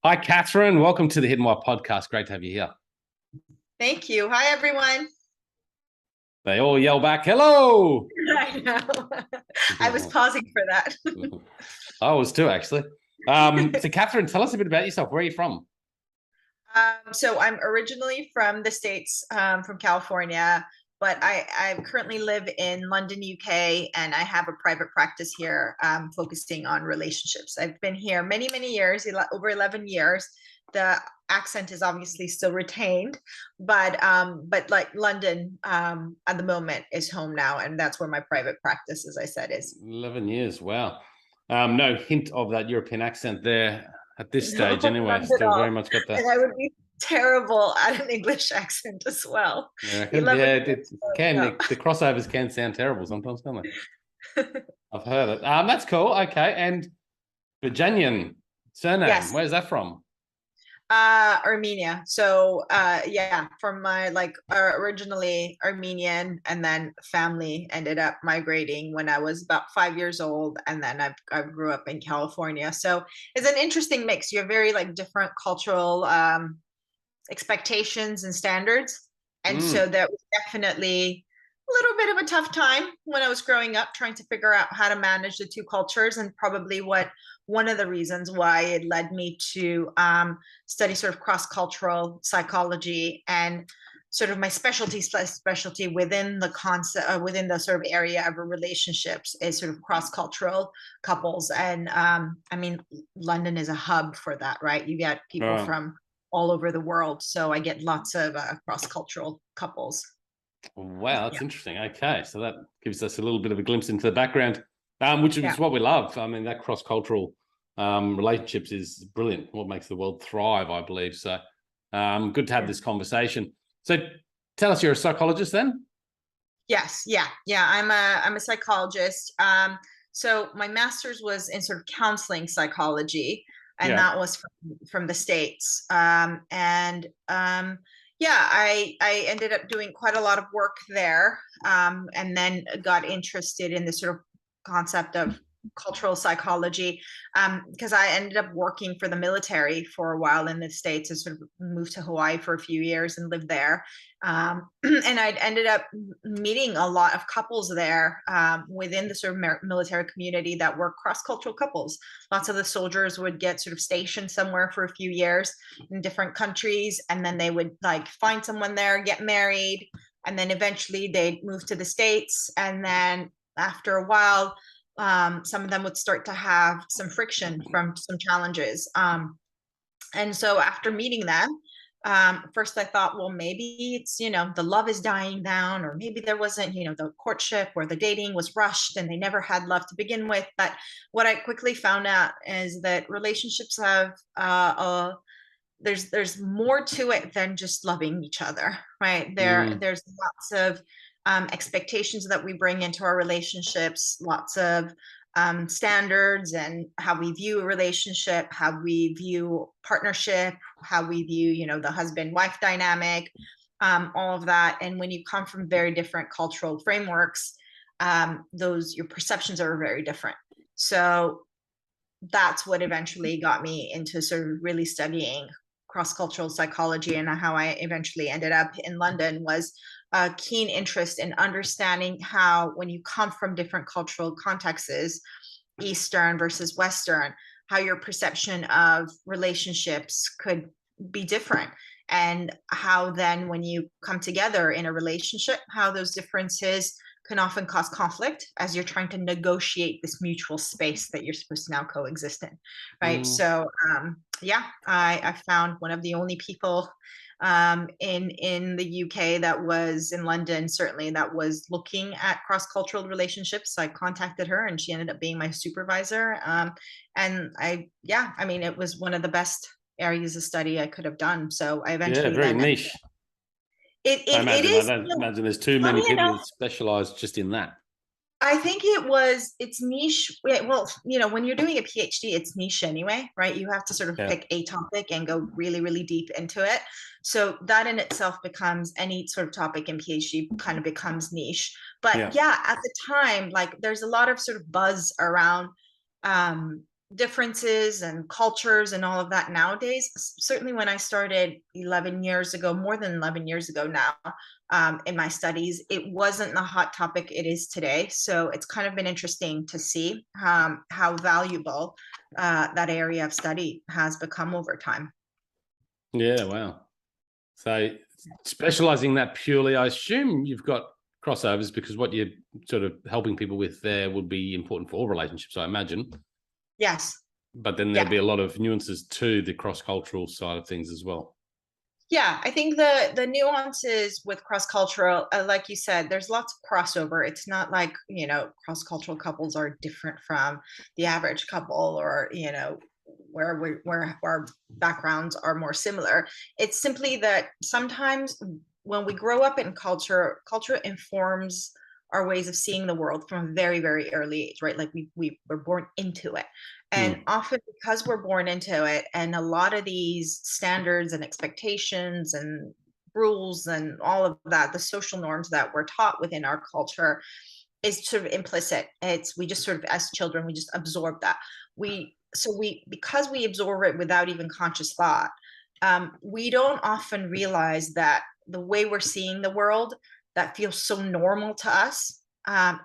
Hi, Kathrine. Welcome to the Hidden Why podcast. Great to have you here. Thank you. Hi, everyone. They all yell back, hello. I know. I was pausing for that. I was too, actually. So, Kathrine, tell us a bit about yourself. Where are you from? So I'm originally from the States, from California, but I currently live in London, UK, and I have a private practice here, focusing on relationships. I've been here many, many years, over 11 years. The accent is obviously still retained, but like London, at the moment is home now, and that's where my private practice, as I said, is. 11 years. Wow. No hint of that European accent there at this No, stage, anyway. none at Still very all. much got that. And I would be terrible at an English accent as well. You reckon? 11 Yeah, years it ago, can. no. The crossovers can sound terrible sometimes, can't they? I've heard it. That's cool. Okay. And Bejanyan surname, Yes, where's that from? Armenia. So yeah, from my originally Armenian, and then family ended up migrating when I was about 5 years old, and then I grew up in California. So it's an interesting mix. You have very like different cultural expectations and standards. And so Mm. that was definitely a little bit of a tough time when I was growing up, trying to figure out how to manage the two cultures, and probably what one of the reasons why it led me to study sort of cross-cultural psychology, and sort of my specialty within the concept, within the sort of area of relationships, is sort of cross-cultural couples. And I mean, London is a hub for that, right? You get people Right. from all over the world. So I get lots of cross-cultural couples. Wow, that's Yeah. interesting. Okay, so that gives us a little bit of a glimpse into the background, which Yeah. is what we love. I mean, that cross-cultural relationships is brilliant. What makes the world thrive, I believe. So, good to have Yeah. this conversation. So, tell us, you're a psychologist then? Yes. Yeah. Yeah. I'm a psychologist. So my master's was in sort of counseling psychology, and Yeah. that was from the States. And yeah, I ended up doing quite a lot of work there, and then got interested in the sort of concept of cultural psychology, because I ended up working for the military for a while in the States, and sort of moved to Hawaii for a few years and lived there. And I ended up meeting a lot of couples there, within the sort of military community, that were cross-cultural couples. Lots of the soldiers would get sort of stationed somewhere for a few years in different countries, and then they would like find someone there, get married, and then eventually they'd move to the States. And then after a while, some of them would start to have some friction from some challenges. And so after meeting them, first I thought, well, maybe it's, the love is dying down, or maybe there wasn't, the courtship or the dating was rushed and they never had love to begin with. But what I quickly found out is that relationships have, there's more to it than just loving each other, right? Mm. There's lots of expectations that we bring into our relationships, lots of standards, and how we view a relationship, how we view partnership, how we view, the husband-wife dynamic, all of that. And when you come from very different cultural frameworks, your perceptions are very different. So that's what eventually got me into sort of really studying cross-cultural psychology. And how I eventually ended up in London was a keen interest in understanding how, when you come from different cultural contexts, Eastern versus Western, how your perception of relationships could be different. And how then, when you come together in a relationship, how those differences can often cause conflict as you're trying to negotiate this mutual space that you're supposed to now coexist in, right? Mm. So yeah, I found one of the only people in the UK, that was in London, certainly, that was looking at cross-cultural relationships. I contacted her, and she ended up being my supervisor. And yeah, I mean, it was one of the best areas of study I could have done. So I Yeah, eventually very then, niche. it I it, it imagine. I is, don't imagine there's too many funny people enough. that specialize just in that. I think it's niche. Well, when you're doing a PhD, it's niche anyway, right? You have to sort of Yeah. pick a topic and go really, really deep into it. So that in itself becomes, any sort of topic in PhD kind of becomes niche. But Yeah. yeah, at the time, like, there's a lot of sort of buzz around differences and cultures and all of that nowadays. Certainly when I started 11 years ago, more than 11 years ago now, in my studies, it wasn't the hot topic it is today. So it's kind of been interesting to see how valuable that area of study has become over time. Yeah, wow. So specializing that purely, I assume you've got crossovers because what you're sort of helping people with there would be important for all relationships, I imagine. Yes. But then there'll be a lot of nuances to the cross-cultural side of things as well. Yeah, I think the nuances with cross-cultural, like you said, there's lots of crossover. It's not like, cross-cultural couples are different from the average couple, or, where our backgrounds are more similar. It's simply that sometimes when we grow up in culture, culture informs our ways of seeing the world from a very, very early age, right? Like we were born into it. And often because we're born into it, and a lot of these standards and expectations and rules and all of that, the social norms that we're taught within our culture is sort of implicit. We just sort of, as children, we just absorb that. Because we absorb it without even conscious thought, we don't often realize that the way we're seeing the world that feels so normal to us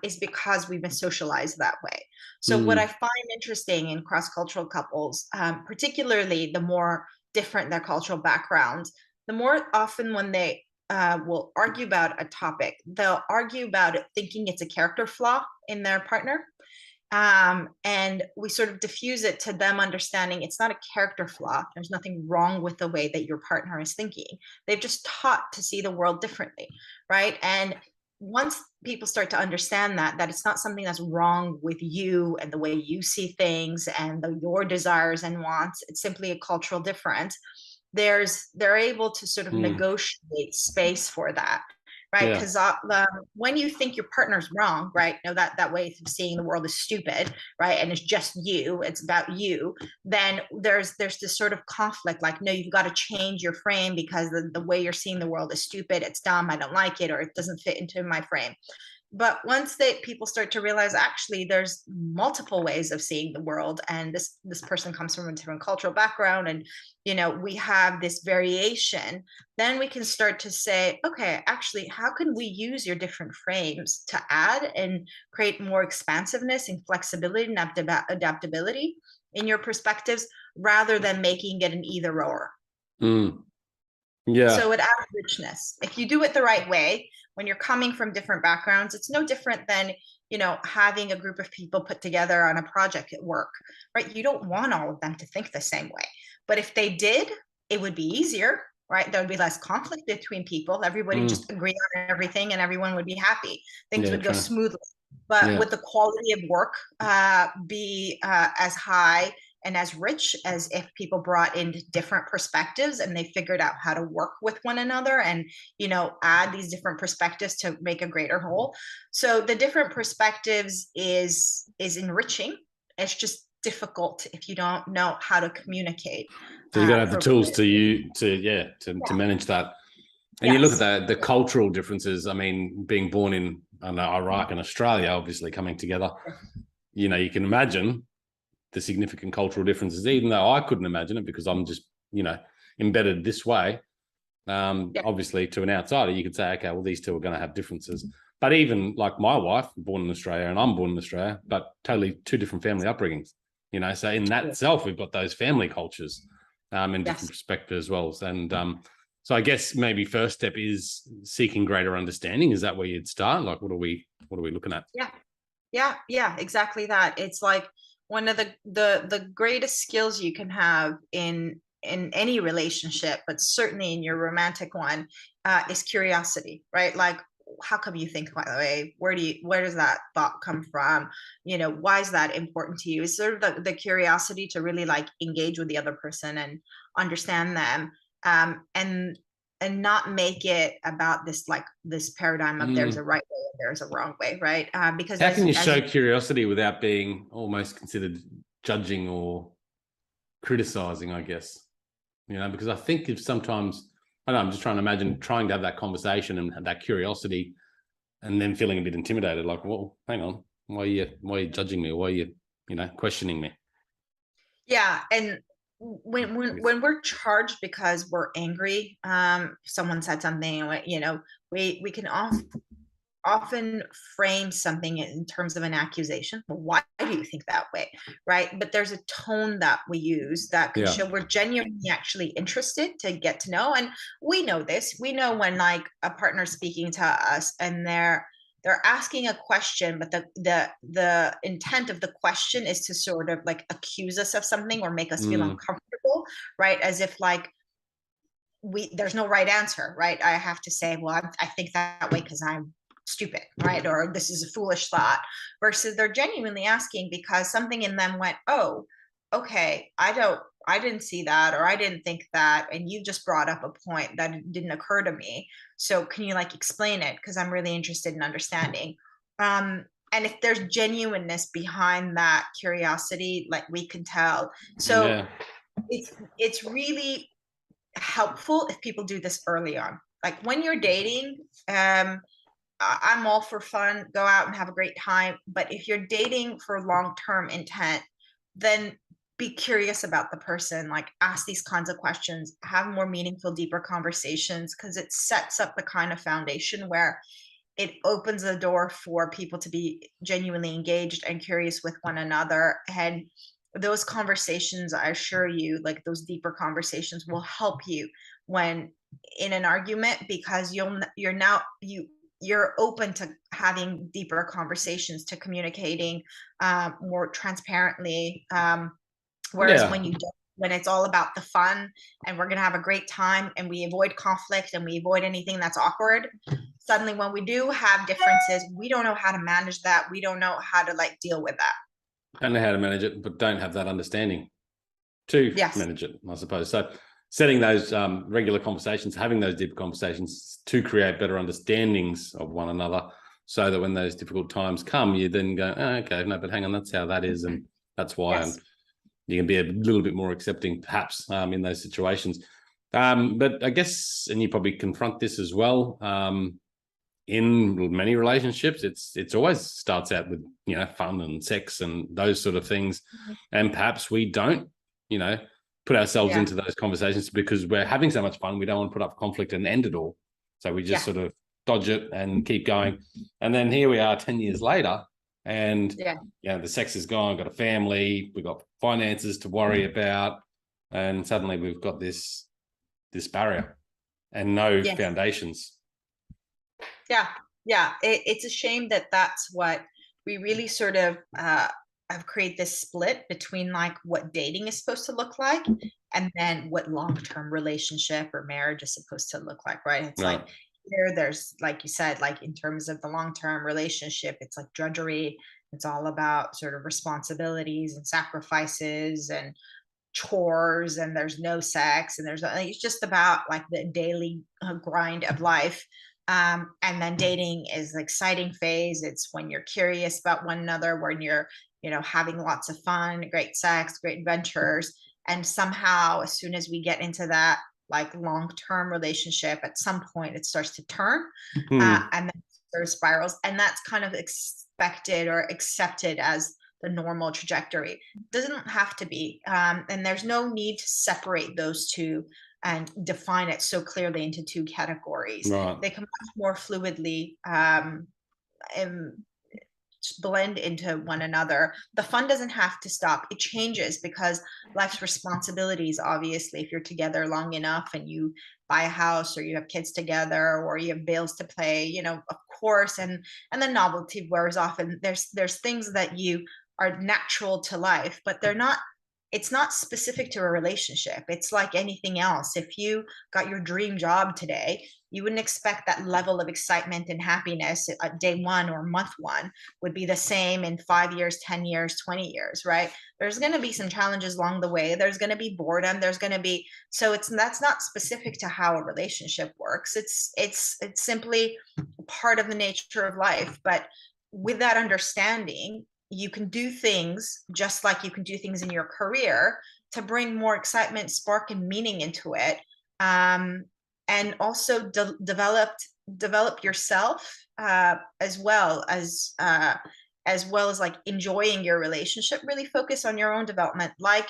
is because we've been socialized that way. So what I find interesting in cross-cultural couples, particularly the more different their cultural backgrounds, the more often when they will argue about a topic, they'll argue about it thinking it's a character flaw in their partner. And we sort of diffuse it to them understanding it's not a character flaw. There's nothing wrong with the way that your partner is thinking. They've just taught to see the world differently, right? And once people start to understand that it's not something that's wrong with you and the way you see things and your desires and wants, it's simply a cultural difference. They're able to sort of negotiate space for that, right? Because when you think your partner's wrong, right, that way of seeing the world is stupid, right, and it's just you, it's about you, then there's this sort of conflict, like, no, you've got to change your frame because the way you're seeing the world is stupid, it's dumb, I don't like it, or it doesn't fit into my frame. But once people start to realize actually there's multiple ways of seeing the world, and this person comes from a different cultural background, and we have this variation, then we can start to say, okay, actually, how can we use your different frames to add and create more expansiveness and flexibility and adaptability in your perspectives, rather than making it an either or. Yeah. So it adds richness. If you do it the right way, when you're coming from different backgrounds, it's no different than, having a group of people put together on a project at work, right? You don't want all of them to think the same way. But if they did, it would be easier, right? There would be less conflict between people. Everybody just agree on everything and everyone would be happy. Things would go smoothly. But would the quality of work be as high and as rich as if people brought in different perspectives and they figured out how to work with one another and, add these different perspectives to make a greater whole? So the different perspectives is enriching. It's just difficult if you don't know how to communicate. So you got to have the tools to manage that. And you look at the cultural differences. I mean, being born in Iraq and Australia, obviously coming together, you can imagine the significant cultural differences, even though I couldn't imagine it because I'm just, embedded this way. Obviously, to an outsider, you could say, okay, well, these two are going to have differences. But even like my wife, born in Australia, and I'm born in Australia, but totally two different family upbringings. So in that itself, we've got those family cultures and different perspectives as well. And so I guess maybe first step is seeking greater understanding. Is that where you'd start? Like, what are we looking at? Yeah, exactly that. It's like one of the greatest skills you can have in any relationship, but certainly in your romantic one, is curiosity, right? Like, how come you think that way? Where does that thought come from? Why is that important to you? It's sort of the curiosity to really like engage with the other person and understand them, and not make it about this paradigm of there's a right way and there's a wrong way, right? Because how can you show curiosity without being almost considered judging or criticizing, I guess? Because I think if sometimes, I don't know, I'm just trying to imagine trying to have that conversation and have that curiosity and then feeling a bit intimidated, like, well, hang on, why are you judging me? Why are you, questioning me? Yeah, and when we're charged because we're angry, someone said something, you know, we can often frame something in terms of an accusation. Well, why do you think that way? Right. But there's a tone that we use that can Yeah. show we're genuinely actually interested to get to know. And we know this. We know when like a partner's speaking to us and they're asking a question, but the intent of the question is to sort of like accuse us of something or make us feel uncomfortable, right? As if like there's no right answer, right? I have to say, well, I think that way because I'm stupid, right? Or this is a foolish thought, versus they're genuinely asking because something in them went, oh, okay, I didn't see that, or I didn't think that, and you just brought up a point that didn't occur to me. So can you like explain it? Because I'm really interested in understanding. And if there's genuineness behind that curiosity, like we can tell. So Yeah. it's really helpful if people do this early on. Like when you're dating, I'm all for fun, go out and have a great time. But if you're dating for long-term intent, then be curious about the person, like ask these kinds of questions, have more meaningful, deeper conversations, because it sets up the kind of foundation where it opens the door for people to be genuinely engaged and curious with one another. And those conversations, I assure you, like those deeper conversations will help you when in an argument, because you're open to having deeper conversations, to communicating more transparently. Whereas Yeah. when you don't, when it's all about the fun and we're going to have a great time and we avoid conflict and we avoid anything that's awkward, suddenly when we do have differences, we don't know how to manage that. We don't know how to like deal with that. Don't know how to manage it, but don't have that understanding to Yes. manage it, I suppose. So setting those regular conversations, having those deep conversations to create better understandings of one another, so that when those difficult times come, you then go, oh, okay, no, but hang on, that's how that is, and that's why. Yes. And you can be a little bit more accepting, perhaps, in those situations. But I guess, and you probably confront this as well, in many relationships, it's always starts out with, you know, fun and sex and those sort of things, and perhaps we don't, you know, put ourselves into those conversations because we're having so much fun. We don't want to put up conflict and end it all, so we just sort of dodge it and keep going. And then here we are 10 years later, and you know, the sex is gone, got a family, we've got finances to worry about, and suddenly we've got this barrier and no foundations. It's a shame that that's what we really sort of have created this split between like what dating is supposed to look like and then what long-term relationship or marriage is supposed to look like, right? It's like there's, like you said, like in terms of the long-term relationship, it's like drudgery. It's all about sort of responsibilities and sacrifices and chores, and there's no sex, and it's just about like the daily grind of life. And then dating is the exciting phase. It's when you're curious about one another, when you're, you know, having lots of fun, great sex, great adventures. And somehow, as soon as we get into that like long-term relationship, at some point it starts to turn, and then sort of spirals. And that's kind of expected or accepted as the normal trajectory. It doesn't have to be. And there's no need to separate those two and define it so clearly into two categories. They can much more fluidly blend into one another. The fun doesn't have to stop. It changes because life's responsibilities, obviously, if you're together long enough and you buy a house or you have kids together or you have bills to pay, you know, of course, and the novelty wears off, and there's things that you are natural to life, but it's not specific to a relationship. It's like anything else. If you got your dream job today, you wouldn't expect that level of excitement and happiness at day one or month one would be the same in 5 years, 10 years, 20 years, right? There's going to be some challenges along the way. There's going to be boredom. There's going to be, so that's not specific to how a relationship works. It's simply part of the nature of life. But with that understanding, you can do things just like you can do things in your career to bring more excitement, spark, and meaning into it. And also develop yourself as well as as well as like enjoying your relationship, really focus on your own development, like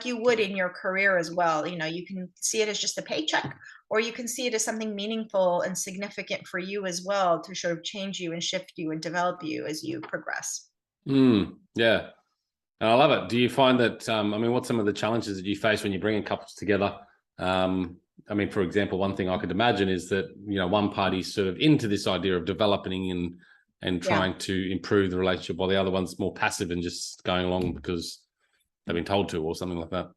you would in your career as well. You know, you can see it as just a paycheck, or you can see it as something meaningful and significant for you as well, to sort of change you and shift you and develop you as you progress. Yeah. And I love it. Do you find that, I mean, what's some of the challenges that you face when you're bringing couples together? I mean, for example, one thing I could imagine is that, you know, one party's sort of into this idea of developing and trying to improve the relationship, while the other one's more passive and just going along because they've been told to, or something like that.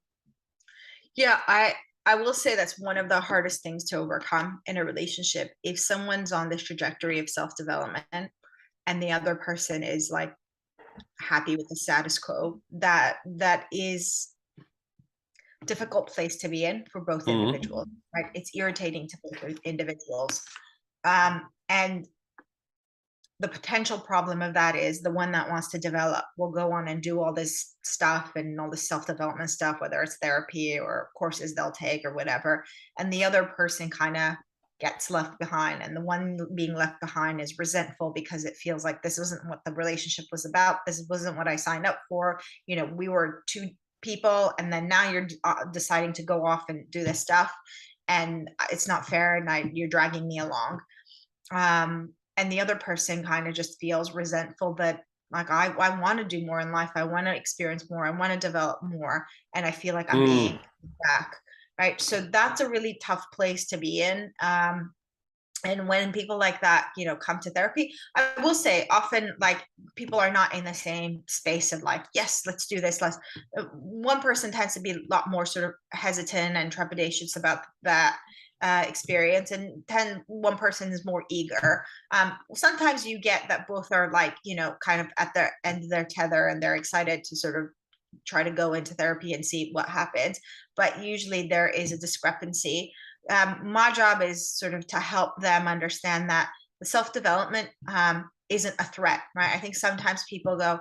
Yeah, I will say that's one of the hardest things to overcome in a relationship. If someone's on this trajectory of self-development and the other person is like happy with the status quo, that is difficult place to be in for both individuals, right? It's irritating to both individuals. And the potential problem of that is the one that wants to develop will go on and do all this stuff and all this self-development stuff, whether it's therapy or courses they'll take or whatever. And the other person kind of gets left behind. And the one being left behind is resentful because it feels like this wasn't what the relationship was about. This wasn't what I signed up for. You know, we were two people, and then now you're deciding to go off and do this stuff, and it's not fair, and you're dragging me along. And the other person kind of just feels resentful that like I want to do more in life, I want to experience more, I want to develop more, and I feel like I'm being back, right? So that's a really tough place to be in. And when people like that, you know, come to therapy, I will say often like people are not in the same space of like, yes, let's do this. One person tends to be a lot more sort of hesitant and trepidatious about that experience, and then one person is more eager. Sometimes you get that both are like, you know, kind of at the end of their tether, and they're excited to sort of try to go into therapy and see what happens. But usually there is a discrepancy. My job is sort of to help them understand that the self-development isn't a threat, right? I think sometimes people go,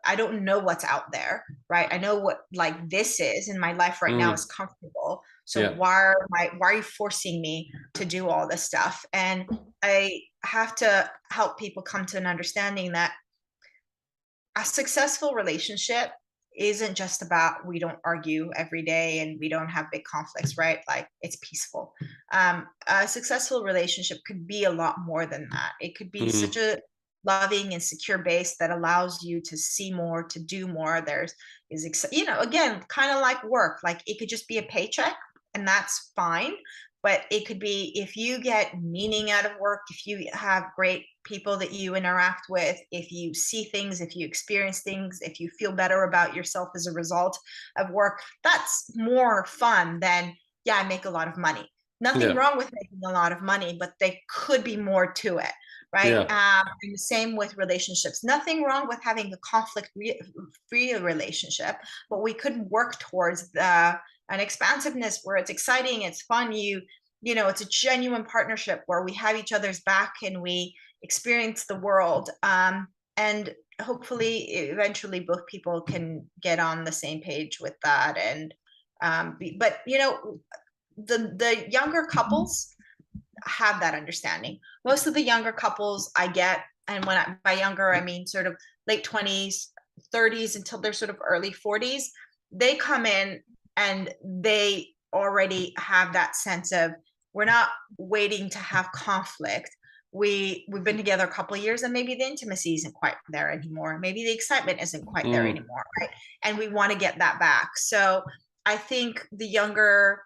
I don't know what's out there, right? I know what like this is, and my life right now is comfortable. So why are you forcing me to do all this stuff? And I have to help people come to an understanding that a successful relationship isn't just about we don't argue every day and we don't have big conflicts, right? Like it's peaceful. A successful relationship could be a lot more than that. It could be such a loving and secure base that allows you to see more, to do more. You know, again, kind of like work, like it could just be a paycheck and that's fine. But it could be if you get meaning out of work, if you have great people that you interact with, if you see things, if you experience things, if you feel better about yourself as a result of work, that's more fun than, yeah, I make a lot of money. Nothing wrong with making a lot of money, but there could be more to it, right? And the same with relationships. Nothing wrong with having a conflict-free relationship, but we could work towards an expansiveness where it's exciting, it's fun, you know, it's a genuine partnership where we have each other's back and we experience the world. And hopefully eventually both people can get on the same page with that. And but you know, the younger couples have that understanding. Most of the younger couples I get, and by younger I mean sort of late 20s, 30s until they're sort of early 40s, they come in and they already have that sense of, we're not waiting to have conflict. We've been together a couple of years, and maybe the intimacy isn't quite there anymore. Maybe the excitement isn't quite there anymore, right? And we want to get that back. So I think the younger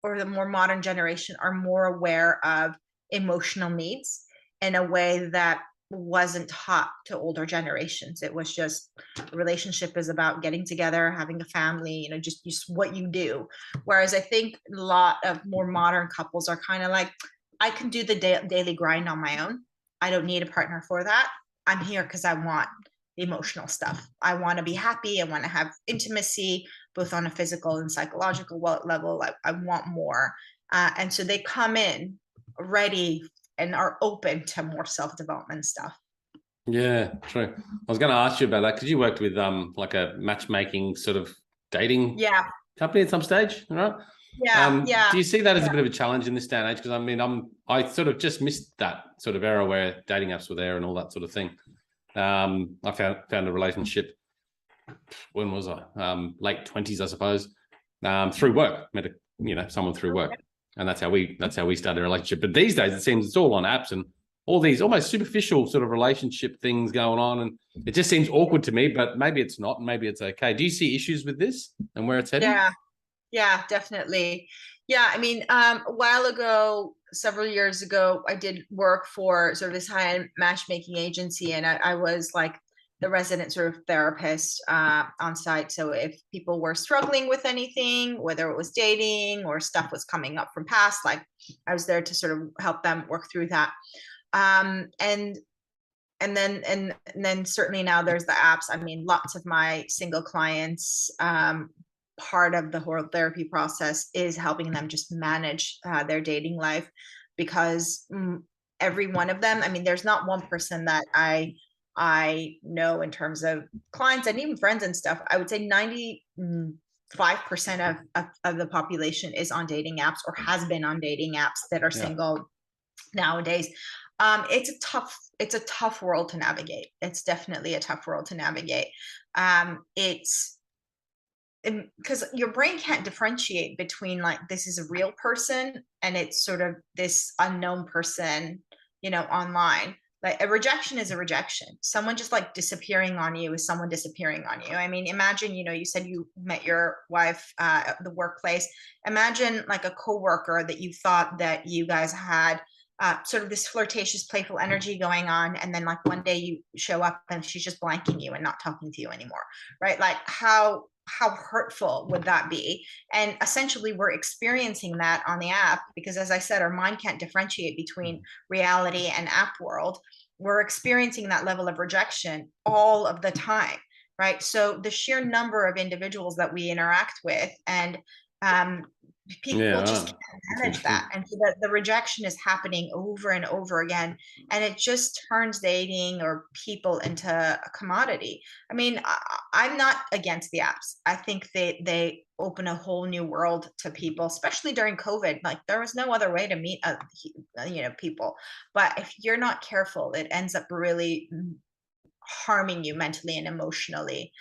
or the more modern generation are more aware of emotional needs in a way that wasn't taught to older generations. It was just a relationship is about getting together, having a family, you know, just what you do. Whereas I think a lot of more modern couples are kind of like, I can do the daily grind on my own. I don't need a partner for that. I'm here because I want the emotional stuff. I want to be happy. I want to have intimacy, both on a physical and psychological level. I want more. And so they come in ready and are open to more self-development stuff. Yeah, true. I was going to ask you about that because you worked with like a matchmaking sort of dating company at some stage, right? Do you see that as a bit of a challenge in this day and age? Because I mean, I sort of just missed that sort of era where dating apps were there and all that sort of thing. I found a relationship. When was I? Late 20s, I suppose. Through work, met someone through work, and that's how we started a relationship. But these days, it seems it's all on apps and all these almost superficial sort of relationship things going on, and it just seems awkward to me. But maybe it's not, and maybe it's okay. Do you see issues with this and where it's heading? Yeah, definitely. Yeah, I mean, a while ago, several years ago, I did work for sort of this high-end matchmaking agency, and I was like the resident sort of therapist on site. So if people were struggling with anything, whether it was dating or stuff was coming up from past, like I was there to sort of help them work through that. And then certainly now there's the apps. I mean, lots of my single clients, part of the whole therapy process is helping them just manage their dating life, because every one of them, I mean, there's not one person that I know in terms of clients and even friends and stuff. I would say 95% of the population is on dating apps or has been on dating apps that are single nowadays. It's a tough world to navigate. It's definitely a tough world to navigate. It's because your brain can't differentiate between like, this is a real person and it's sort of this unknown person, online. Like a rejection is a rejection. Someone just like disappearing on you is someone disappearing on you. I mean, imagine, you said you met your wife at the workplace. Imagine like a coworker that you thought that you guys had sort of this flirtatious, playful energy going on, and then like one day you show up and she's just blanking you and not talking to you anymore, right? Like how hurtful would that be? And essentially we're experiencing that on the app, because as I said, our mind can't differentiate between reality and app world. We're experiencing that level of rejection all of the time, right? So the sheer number of individuals that we interact with, and people just can't manage that, and so the rejection is happening over and over again, and it just turns dating or people into a commodity. I mean, I'm not against the apps. I think they open a whole new world to people, especially during COVID. Like there was no other way to meet people, but if you're not careful, it ends up really harming you mentally and emotionally,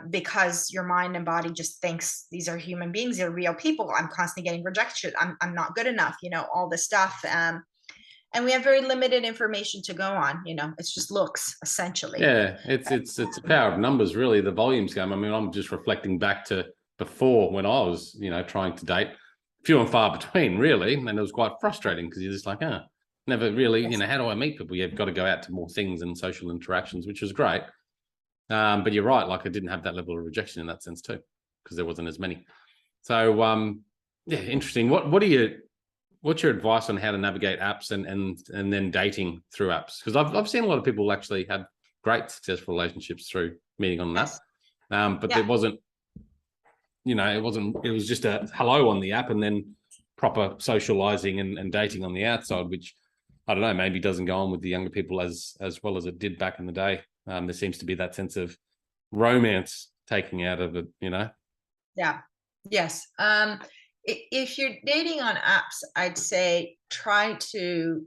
because your mind and body just thinks these are human beings, they're real people. I'm constantly getting rejection. I'm not good enough, all this stuff. And we have very limited information to go on. It's just looks, essentially. Yeah, it's a power of numbers, really. The volume's game. I mean, I'm just reflecting back to before when I was, trying to date. Few and far between, really, and it was quite frustrating because you're just like, never really, how do I meet people? You've got to go out to more things and social interactions, which was great. But you're right, like I didn't have that level of rejection in that sense too, because there wasn't as many. So interesting. What's your advice on how to navigate apps and then dating through apps? Because I've seen a lot of people actually have great successful relationships through meeting on an app. But there wasn't, it was just a hello on the app and then proper socializing and dating on the outside, which I don't know, maybe doesn't go on with the younger people as well as it did back in the day. There seems to be that sense of romance taking out of it, Yeah. Yes. If you're dating on apps, I'd say try to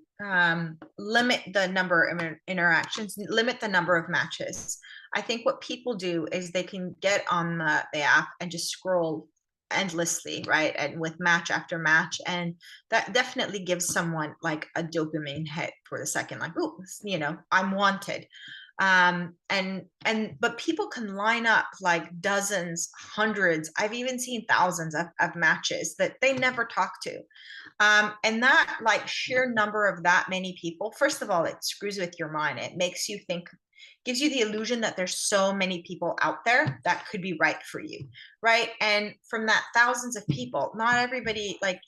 limit the number of interactions, limit the number of matches. I think what people do is they can get on the app and just scroll endlessly, right? And with match after match. And that definitely gives someone like a dopamine hit for the second, like, oh, I'm wanted. But people can line up like dozens, hundreds, I've even seen thousands of matches that they never talk to. And that like sheer number of that many people, first of all, it screws with your mind. It makes you think, gives you the illusion that there's so many people out there that could be right for you, right? And from that thousands of people, not everybody, like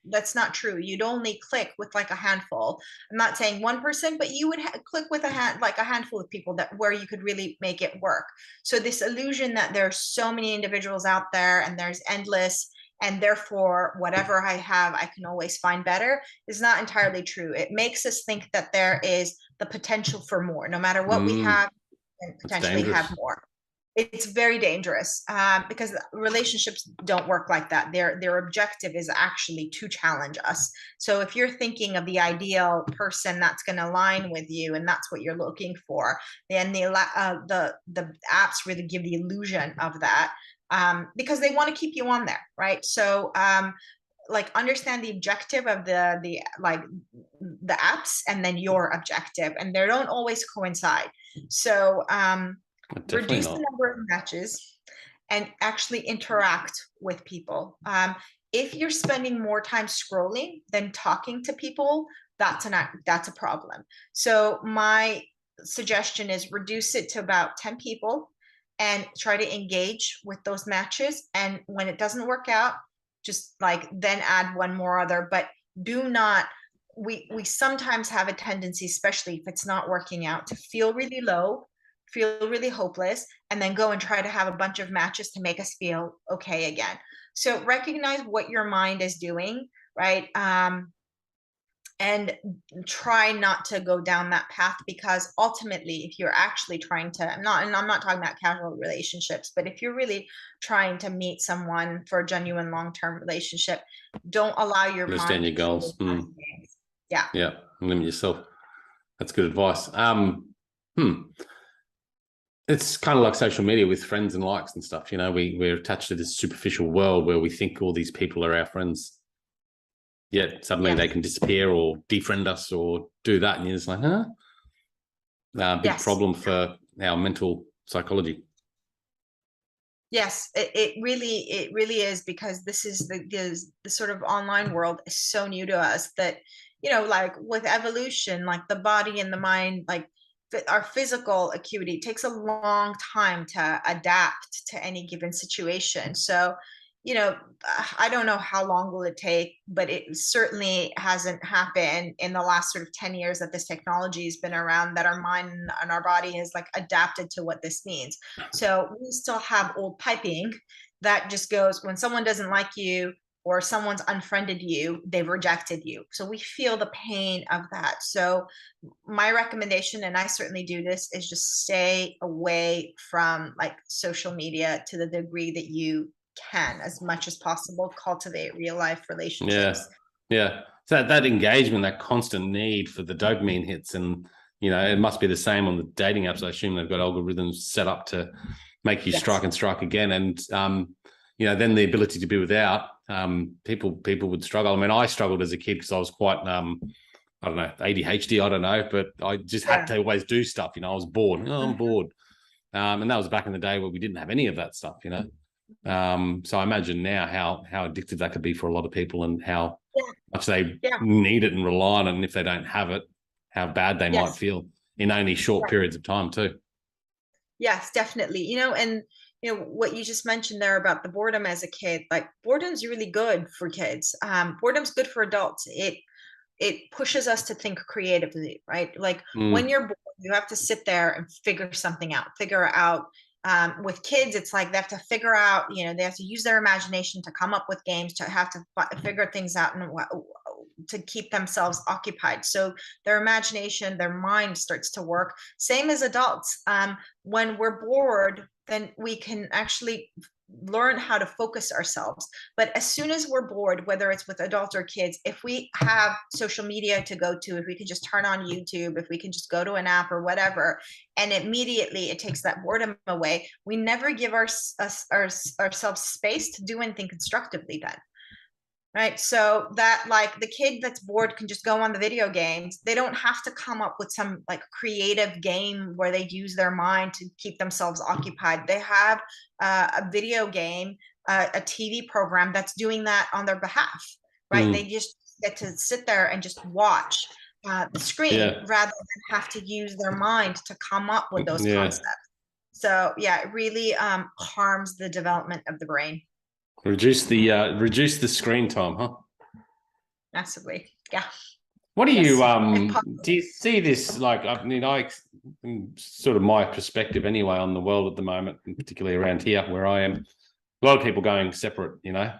that's not true. You'd only click with like a handful. I'm not saying one person, but you would click with a handful of people where you could really make it work. So this illusion that there's so many individuals out there and there's endless, and therefore whatever I have, I can always find better, is not entirely true. It makes us think that there is the potential for more. No matter what we have, and potentially have more. it's very dangerous, because relationships don't work like that. Their objective is actually to challenge us. So if you're thinking of the ideal person that's going to align with you, and that's what you're looking for, then the apps really give the illusion of that, because they want to keep you on there, right? So like, understand the objective of the apps, and then your objective, and they don't always coincide. So reduce the number of matches and actually interact with people. If you're spending more time scrolling than talking to people, that's a problem. So my suggestion is reduce it to about 10 people and try to engage with those matches. And when it doesn't work out, just like then add one more other, but do not, we sometimes have a tendency, especially if it's not working out, to feel really low, feel really hopeless, and then go and try to have a bunch of matches to make us feel okay again. So recognize what your mind is doing, right? And try not to go down that path, because ultimately, if you're actually trying to, and I'm not talking about casual relationships, but if you're really trying to meet someone for a genuine long-term relationship, don't allow your understand mind your goals. Yeah. Yeah. Limit yourself. That's good advice. It's kind of like social media with friends and likes and stuff. You know, we're attached to this superficial world where we think all these people are our friends. Yet suddenly they can disappear or defriend us or do that, and you're just like, huh? Big problem for our mental psychology. Yes, it really is, because this is the sort of online world is so new to us that, you know, like with evolution, like the body and the mind, like our physical acuity takes a long time to adapt to any given situation. So, you know, I don't know how long will it take, but it certainly hasn't happened in the last sort of 10 years that this technology has been around, that our mind and our body has like adapted to what this means. So we still have old piping that just goes, when someone doesn't like you or someone's unfriended you, they've rejected you. So we feel the pain of that. So my recommendation, and I certainly do this, is just stay away from like social media to the degree that you can, as much as possible. Cultivate real life relationships. Yeah. So that engagement, that constant need for the dopamine hits, and you know, it must be the same on the dating apps. I assume they've got algorithms set up to make you strike and strike again, and you know, then the ability to be without, people would struggle. I mean, I struggled as a kid because I was quite I don't know, ADHD, I don't know, but I just had to always do stuff. You know, I was bored. Oh, I'm bored. And that was back in the day where we didn't have any of that stuff, you know. So I imagine now how addictive that could be for a lot of people, and how much they need it and rely on it. And if they don't have it, how bad they might feel in only short periods of time too. Yes, definitely. You know, and you know what you just mentioned there about the boredom as a kid, like boredom's really good for kids. Boredom's good for adults. It pushes us to think creatively, right? Like when you're bored, you have to sit there and figure something out, with kids, it's like they have to figure out, you know, they have to use their imagination to come up with games, to have to figure things out, and to keep themselves occupied. So their imagination, their mind starts to work. Same as adults. When we're bored, then we can actually learn how to focus ourselves. But as soon as we're bored, whether it's with adults or kids, if we have social media to go to, if we can just turn on YouTube, if we can just go to an app or whatever, and immediately it takes that boredom away, we never give ourselves space to do anything constructively then. Right. So that, like, the kid that's bored can just go on the video games. They don't have to come up with some like creative game where they use their mind to keep themselves occupied. They have a video game, a TV program that's doing that on their behalf. Right. They just get to sit there and just watch the screen rather than have to use their mind to come up with those concepts. So yeah, it really harms the development of the brain. Reduce the screen time, huh? Massively, yeah. What do you do you see this, like, I mean, sort of my perspective anyway on the world at the moment, and particularly around here where I am, a lot of people going separate, you know,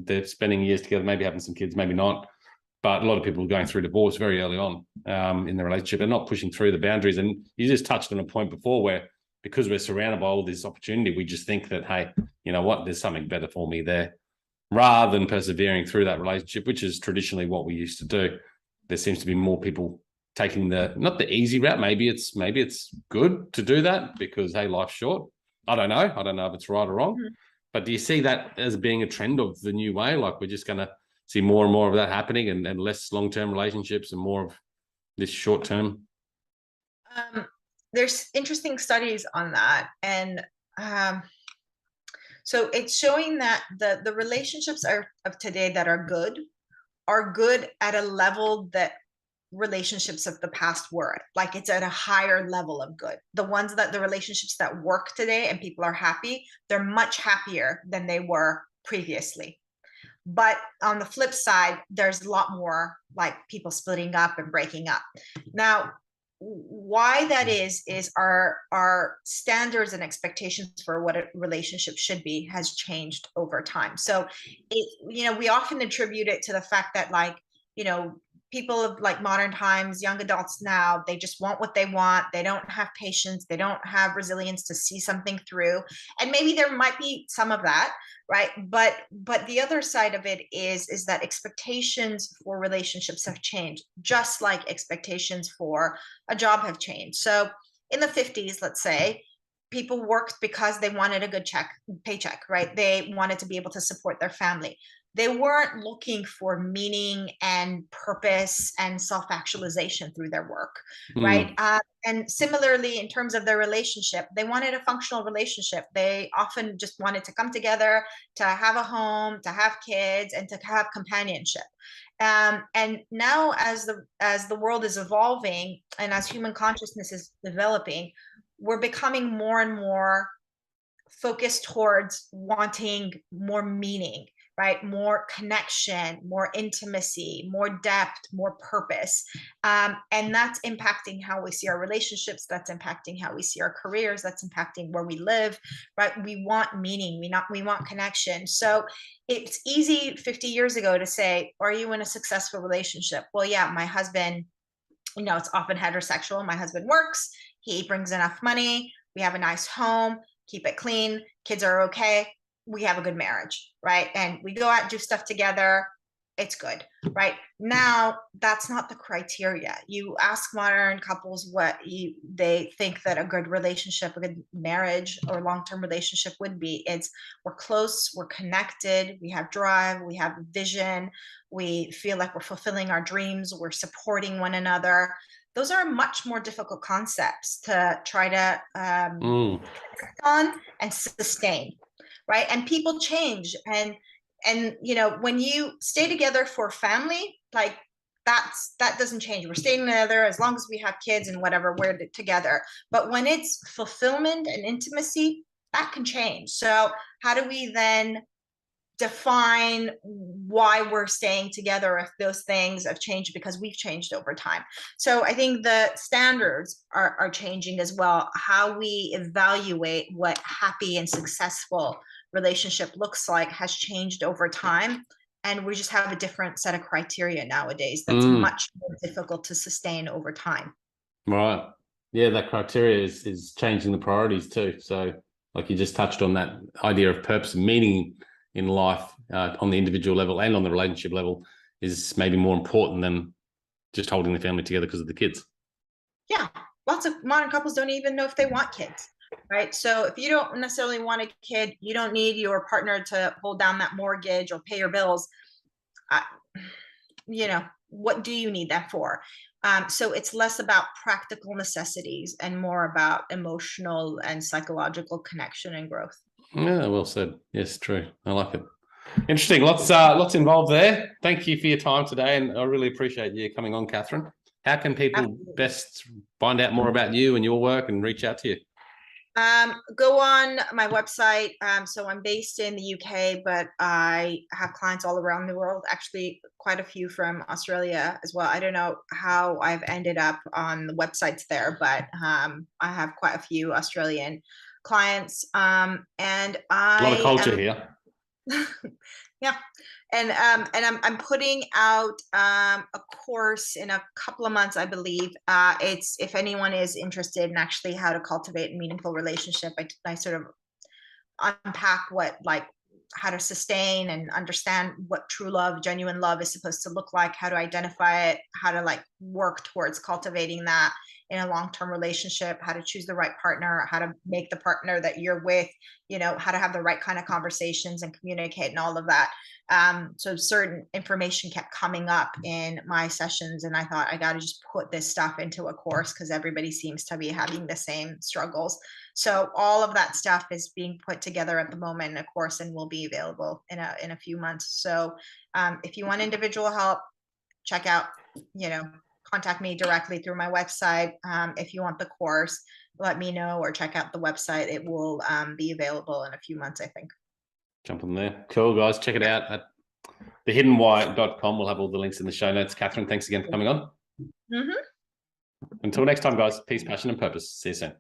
they're spending years together, maybe having some kids, maybe not, but a lot of people are going through divorce very early on in the relationship and not pushing through the boundaries. And you just touched on a point before where because we're surrounded by all this opportunity, we just think that, hey, you know what, there's something better for me there, rather than persevering through that relationship, which is traditionally what we used to do. There seems to be more people taking not the easy route. Maybe it's good to do that because, hey, life's short. I don't know if it's right or wrong. Mm-hmm. But do you see that as being a trend of the new way? Like, we're just going to see more and more of that happening, and less long-term relationships and more of this short-term? There's interesting studies on that. And so it's showing that the relationships of today that are good at a level that relationships of the past were. Like, it's at a higher level of good. The relationships that work today and people are happy, they're much happier than they were previously. But on the flip side, there's a lot more like people splitting up and breaking up. Now, why that is our standards and expectations for what a relationship should be has changed over time. So we often attribute it to the fact that, like, people of like modern times, young adults now, they just want what they want. They don't have patience. They don't have resilience to see something through. And maybe there might be some of that, right? But the other side of it is that expectations for relationships have changed, just like expectations for a job have changed. So in the 50s, let's say, people worked because they wanted a good paycheck, right? They wanted to be able to support their family. They weren't looking for meaning and purpose and self-actualization through their work, right? And similarly, in terms of their relationship, they wanted a functional relationship. They often just wanted to come together, to have a home, to have kids, and to have companionship. And now, as the world is evolving and as human consciousness is developing, we're becoming more and more focused towards wanting more meaning, right? More connection, more intimacy, more depth, more purpose. And that's impacting how we see our relationships. That's impacting how we see our careers. That's impacting where we live, right? We want meaning. We want connection. So it's easy 50 years ago to say, are you in a successful relationship? Well, yeah, my husband, it's often heterosexual. My husband works. He brings enough money. We have a nice home, keep it clean. Kids are okay. We have a good marriage, right? And we go out and do stuff together. It's good, right? Now, that's not the criteria. You ask modern couples what they think that a good relationship, a good marriage or long-term relationship would be. It's we're close, we're connected, we have drive, we have vision, we feel like we're fulfilling our dreams, we're supporting one another. Those are much more difficult concepts to try to on and sustain, right? And people change, and when you stay together for family, like that doesn't change. We're staying together as long as we have kids and whatever, we're together. But when it's fulfillment and intimacy, that can change. So how do we then define why we're staying together if those things have changed because we've changed over time? So I think the standards are changing as well. How we evaluate what happy and successful relationship looks like has changed over time, and we just have a different set of criteria nowadays that's much more difficult to sustain over time. Right. Yeah, that criteria is changing the priorities too. So like you just touched on, that idea of purpose and meaning in life on the individual level and on the relationship level is maybe more important than just holding the family together because of the kids. Yeah, lots of modern couples don't even know if they want kids, right? So if you don't necessarily want a kid, you don't need your partner to hold down that mortgage or pay your bills. What do you need that for? So it's less about practical necessities and more about emotional and psychological connection and growth. Yeah, well said. Yes, true. I like it. Interesting. Lots involved there. Thank you for your time today, and I really appreciate you coming on, Kathrine. How can people best find out more about you and your work and reach out to you? Go on my website. So I'm based in the UK, but I have clients all around the world, actually quite a few from Australia as well. I don't know how I've ended up on the websites there, but I have quite a few Australian clients. And a lot of culture here. Yeah. And I'm putting out a course in a couple of months, I believe. It's, if anyone is interested in actually how to cultivate a meaningful relationship, I sort of unpack what, like, how to sustain and understand what true love, genuine love is supposed to look like, how to identify it, how to like work towards cultivating that in a long-term relationship, how to choose the right partner, how to make the partner that you're with, you know, how to have the right kind of conversations and communicate and all of that. So certain information kept coming up in my sessions, and I thought, I got to just put this stuff into a course because everybody seems to be having the same struggles. So all of that stuff is being put together at the moment in a course and will be available in a few months. So if you want individual help, check out, you know, contact me directly through my website. If you want the course, let me know, or check out the website. It will be available in a few months, I think. Jump on there. Cool, guys. Check it out at thehiddenwhy.com. We'll have all the links in the show notes. Kathrine, thanks again for coming on. Mm-hmm. Until next time, guys, peace, passion, and purpose. See you soon.